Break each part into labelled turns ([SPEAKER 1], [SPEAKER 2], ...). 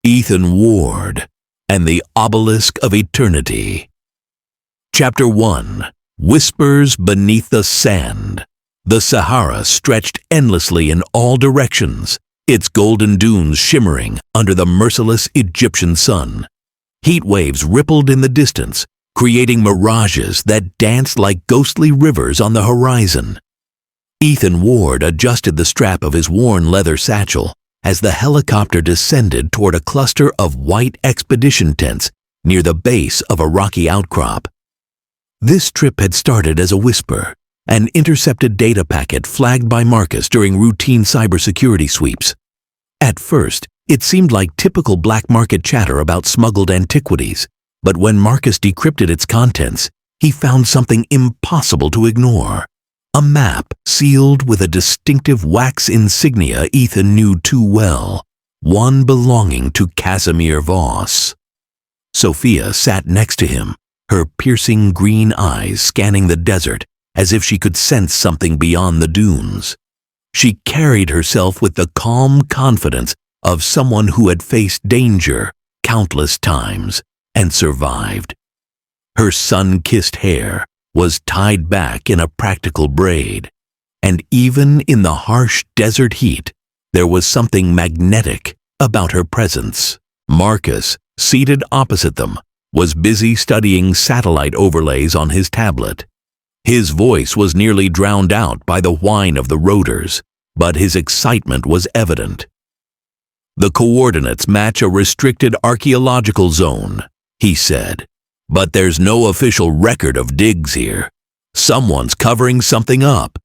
[SPEAKER 1] Ethan Ward and the Obelisk of Eternity. Chapter 1. Whispers Beneath the Sand. The Sahara stretched endlessly in all directions, its golden dunes shimmering under the merciless Egyptian sun. Heat waves rippled in the distance, creating mirages that danced like ghostly rivers on the horizon. Ethan Ward adjusted the strap of his worn leather satchel as the helicopter descended toward a cluster of white expedition tents near the base of a rocky outcrop. This trip had started as a whisper, an intercepted data packet flagged by Marcus during routine cybersecurity sweeps. At first, it seemed like typical black market chatter about smuggled antiquities, but when Marcus decrypted its contents, he found something impossible to ignore. A map sealed with a distinctive wax insignia Ethan knew too well, one belonging to Casimir Voss. Sophia sat next to him, her piercing green eyes scanning the desert as if she could sense something beyond the dunes. She carried herself with the calm confidence of someone who had faced danger countless times and survived. Her sun-kissed hair was tied back in a practical braid, and even in the harsh desert heat, there was something magnetic about her presence. Marcus, seated opposite them, was busy studying satellite overlays on his tablet. His voice was nearly drowned out by the whine of the rotors, but his excitement was evident. "The coordinates match a restricted archaeological zone," he said. "But there's no official record of digs here. Someone's covering something up."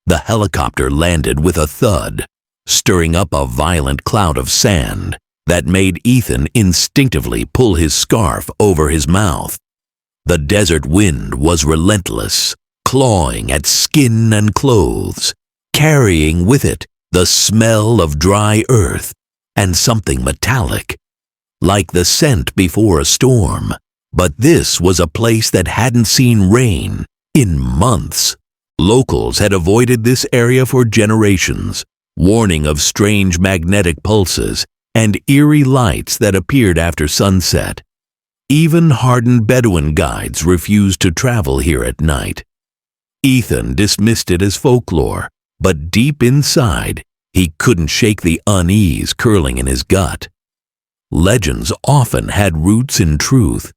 [SPEAKER 1] The helicopter landed with a thud, stirring up a violent cloud of sand that made Ethan instinctively pull his scarf over his mouth. The desert wind was relentless, clawing at skin and clothes, carrying with it the smell of dry earth and something metallic, like the scent before a storm. But this was a place that hadn't seen rain in months. Locals had avoided this area for generations, warning of strange magnetic pulses and eerie lights that appeared after sunset. Even hardened Bedouin guides refused to travel here at night. Ethan dismissed it as folklore, but deep inside, he couldn't shake the unease curling in his gut. Legends often had roots in truth.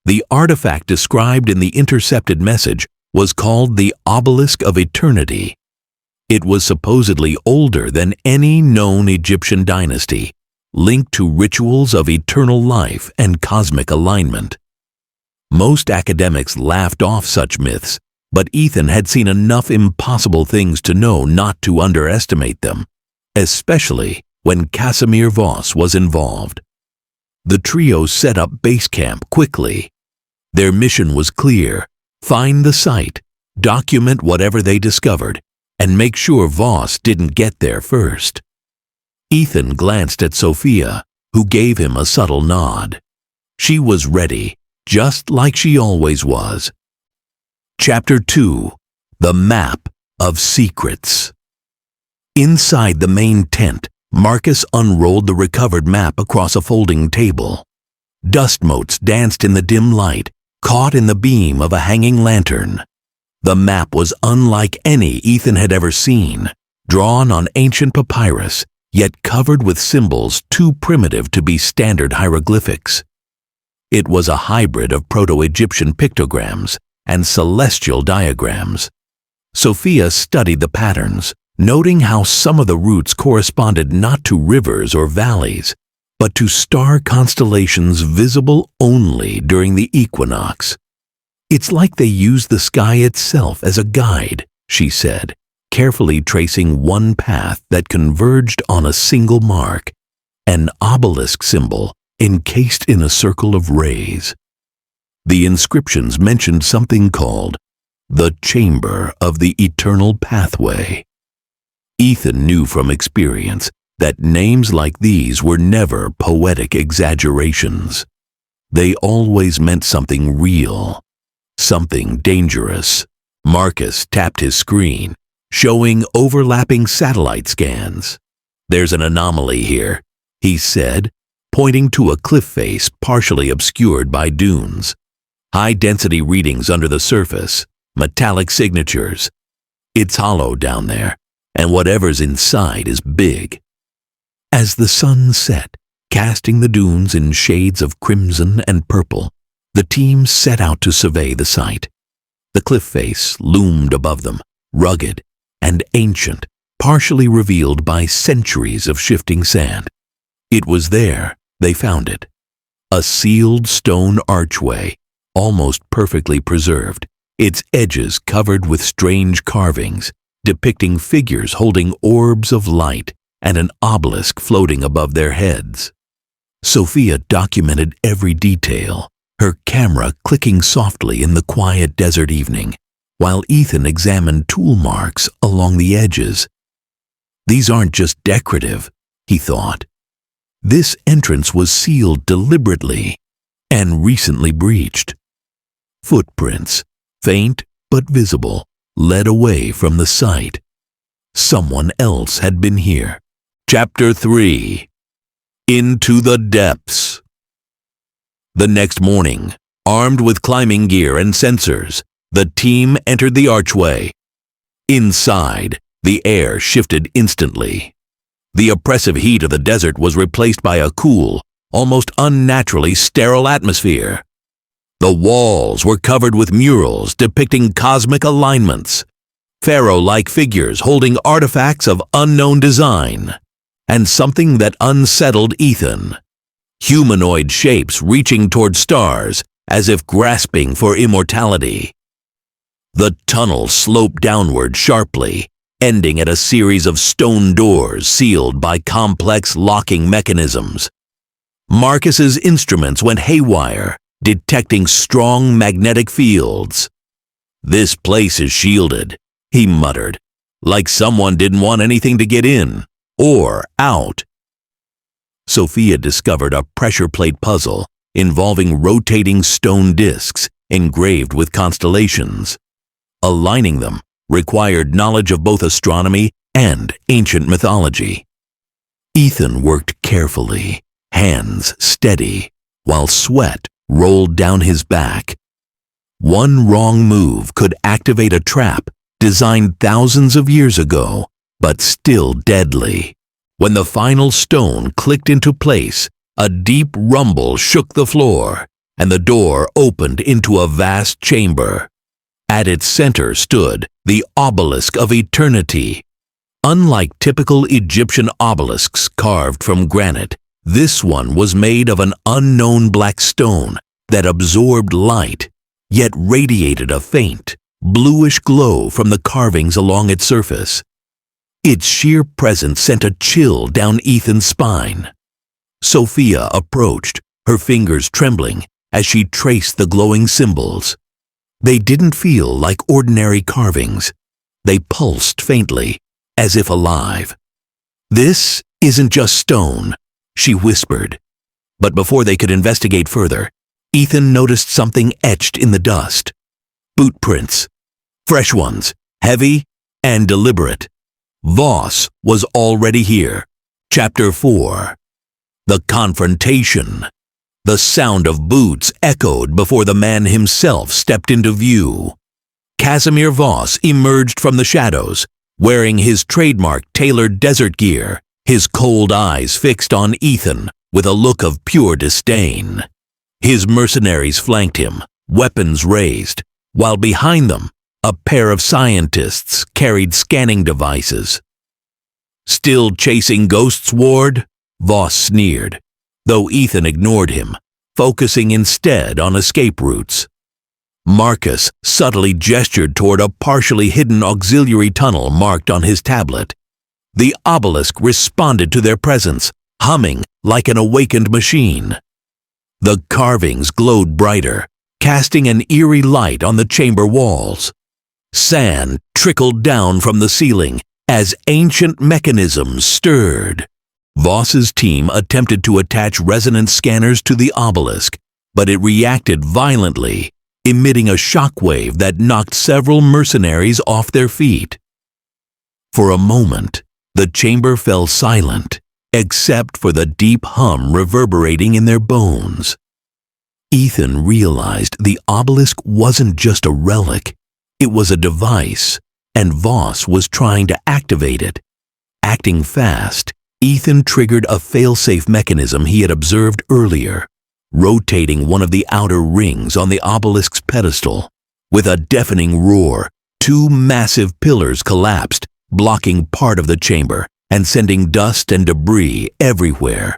[SPEAKER 1] The artifact described in the intercepted message was called the Obelisk of Eternity. It was supposedly older than any known Egyptian dynasty, linked to rituals of eternal life and cosmic alignment. Most academics laughed off such myths, but Ethan had seen enough impossible things to know not to underestimate them, especially when Casimir Voss was involved. The trio set up base camp quickly. Their mission was clear: find the site, document whatever they discovered, and make sure Voss didn't get there first. Ethan glanced at Sophia, who gave him a subtle nod. She was ready, just like she always was. Chapter 2. The Map of Secrets. Inside the main tent, Marcus unrolled the recovered map across a folding table. Dust motes danced in the dim light, caught in the beam of a hanging lantern. The map was unlike any Ethan had ever seen, drawn on ancient papyrus, yet covered with symbols too primitive to be standard hieroglyphics. It was a hybrid of Proto-Egyptian pictograms and celestial diagrams. Sophia studied the patterns, noting how some of the routes corresponded not to rivers or valleys, but to star constellations visible only during the equinox. "It's like they used the sky itself as a guide," she said, carefully tracing one path that converged on a single mark, an obelisk symbol encased in a circle of rays. The inscriptions mentioned something called the Chamber of the Eternal Pathway. Ethan knew from experience that names like these were never poetic exaggerations. They always meant something real, something dangerous. Marcus tapped his screen, showing overlapping satellite scans. "There's an anomaly here," he said, pointing to a cliff face partially obscured by dunes. High-density readings under the surface, metallic signatures. It's hollow down there, and whatever's inside is big. As the sun set, casting the dunes in shades of crimson and purple, the team set out to survey the site. The cliff face loomed above them, rugged and ancient, partially revealed by centuries of shifting sand. It was there they found it. A sealed stone archway, almost perfectly preserved, its edges covered with strange carvings, depicting figures holding orbs of light and an obelisk floating above their heads. Sophia documented every detail, her camera clicking softly in the quiet desert evening, while Ethan examined tool marks along the edges. These aren't just decorative, he thought. This entrance was sealed deliberately and recently breached. Footprints, faint but visible, led away from the site. Someone else had been here. Chapter 3. Into the Depths. The next morning, armed with climbing gear and sensors, the team entered the archway. Inside, the air shifted instantly. The oppressive heat of the desert was replaced by a cool, almost unnaturally sterile atmosphere. The walls were covered with murals depicting cosmic alignments, pharaoh-like figures holding artifacts of unknown design, and something that unsettled Ethan. Humanoid shapes reaching toward stars as if grasping for immortality. The tunnel sloped downward sharply, ending at a series of stone doors sealed by complex locking mechanisms. Marcus's instruments went haywire, detecting strong magnetic fields. "This place is shielded," he muttered, like someone didn't want anything to get in or out. Sophia discovered a pressure plate puzzle involving rotating stone discs engraved with constellations. Aligning them required knowledge of both astronomy and ancient mythology. Ethan worked carefully, hands steady, while sweat rolled down his back. One wrong move could activate a trap designed thousands of years ago, but still deadly. When the final stone clicked into place, a deep rumble shook the floor, and the door opened into a vast chamber. At its center stood the Obelisk of Eternity. Unlike typical Egyptian obelisks carved from granite, this one was made of an unknown black stone that absorbed light, yet radiated a faint, bluish glow from the carvings along its surface. Its sheer presence sent a chill down Ethan's spine. Sophia approached, her fingers trembling as she traced the glowing symbols. They didn't feel like ordinary carvings. They pulsed faintly, as if alive. "This isn't just stone," she whispered. But before they could investigate further, Ethan noticed something etched in the dust. Boot prints. Fresh ones, heavy and deliberate. Voss was already here. Chapter 4. The Confrontation. The sound of boots echoed before the man himself stepped into view. Casimir Voss emerged from the shadows, wearing his trademark tailored desert gear, his cold eyes fixed on Ethan with a look of pure disdain. His mercenaries flanked him, weapons raised, while behind them, a pair of scientists carried scanning devices. "Still chasing ghosts, Ward?" Voss sneered, though Ethan ignored him, focusing instead on escape routes. Marcus subtly gestured toward a partially hidden auxiliary tunnel marked on his tablet. The obelisk responded to their presence, humming like an awakened machine. The carvings glowed brighter, casting an eerie light on the chamber walls. Sand trickled down from the ceiling as ancient mechanisms stirred. Voss's team attempted to attach resonance scanners to the obelisk, but it reacted violently, emitting a shockwave that knocked several mercenaries off their feet. For a moment, the chamber fell silent, except for the deep hum reverberating in their bones. Ethan realized the obelisk wasn't just a relic, it was a device, and Voss was trying to activate it. Acting fast, Ethan triggered a failsafe mechanism he had observed earlier, rotating one of the outer rings on the obelisk's pedestal. With a deafening roar, two massive pillars collapsed, blocking part of the chamber and sending dust and debris everywhere.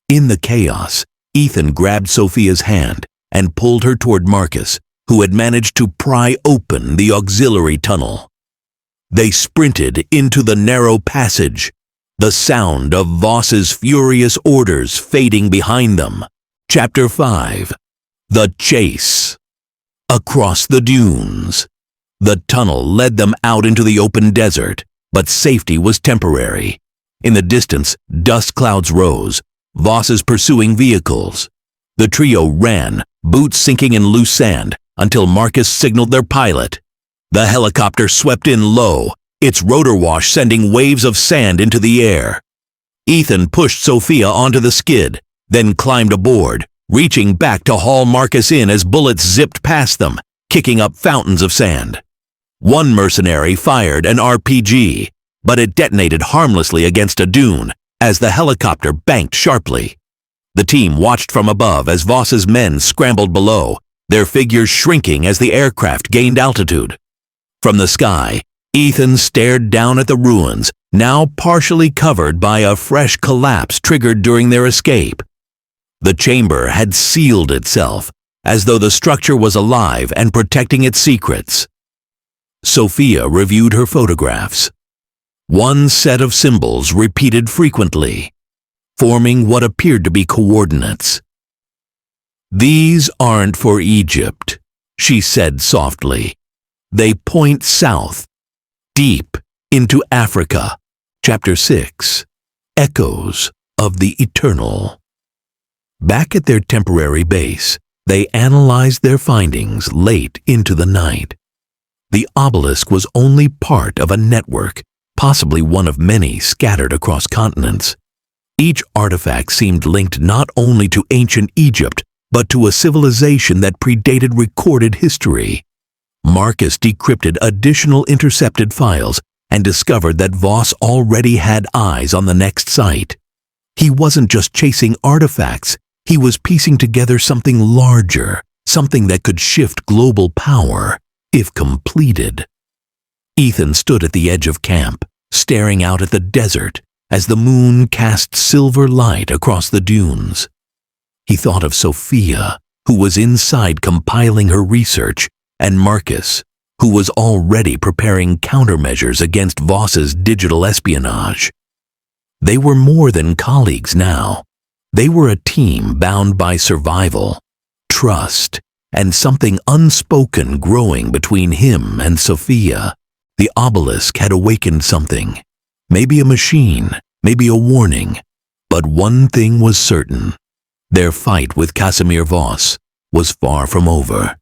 [SPEAKER 1] In the chaos, Ethan grabbed Sophia's hand and pulled her toward Marcus, who had managed to pry open the auxiliary tunnel. They sprinted into the narrow passage, the sound of Voss's furious orders fading behind them. Chapter 5. The Chase. Across the dunes. The tunnel led them out into the open desert, but safety was temporary. In the distance, dust clouds rose, Voss's pursuing vehicles. The trio ran, boots sinking in loose sand, until Marcus signaled their pilot. The helicopter swept in low, its rotor wash sending waves of sand into the air. Ethan pushed Sophia onto the skid, then climbed aboard, reaching back to haul Marcus in as bullets zipped past them, kicking up fountains of sand. One mercenary fired an RPG, but it detonated harmlessly against a dune as the helicopter banked sharply. The team watched from above as Voss's men scrambled below, their figures shrinking as the aircraft gained altitude. From the sky, Ethan stared down at the ruins, now partially covered by a fresh collapse triggered during their escape. The chamber had sealed itself, as though the structure was alive and protecting its secrets. Sophia reviewed her photographs. One set of symbols repeated frequently, forming what appeared to be coordinates. "These aren't for Egypt," she said softly. "They point south, deep into Africa." Chapter 6. Echoes of the Eternal. Back at their temporary base, they analyzed their findings late into the night. The obelisk was only part of a network, possibly one of many scattered across continents. Each artifact seemed linked not only to ancient Egypt, but to a civilization that predated recorded history. Marcus decrypted additional intercepted files and discovered that Voss already had eyes on the next site. He wasn't just chasing artifacts, he was piecing together something larger, something that could shift global power, if completed. Ethan stood at the edge of camp, staring out at the desert as the moon cast silver light across the dunes. He thought of Sophia, who was inside compiling her research, and Marcus, who was already preparing countermeasures against Voss's digital espionage. They were more than colleagues now. They were a team bound by survival, trust, and something unspoken growing between him and Sophia. The obelisk had awakened something. Maybe a machine, maybe a warning. But one thing was certain. Their fight with Casimir Voss was far from over.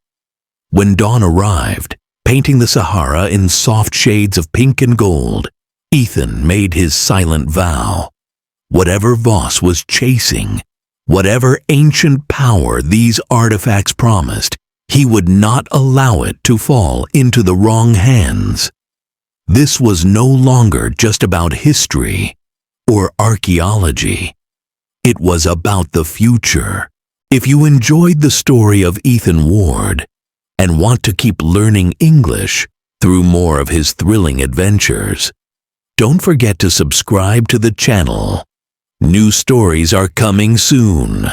[SPEAKER 1] When dawn arrived, painting the Sahara in soft shades of pink and gold, Ethan made his silent vow. Whatever Voss was chasing, whatever ancient power these artifacts promised, he would not allow it to fall into the wrong hands. This was no longer just about history or archaeology. It was about the future. If you enjoyed the story of Ethan Ward and want to keep learning English through more of his thrilling adventures, don't forget to subscribe to the channel. New stories are coming soon.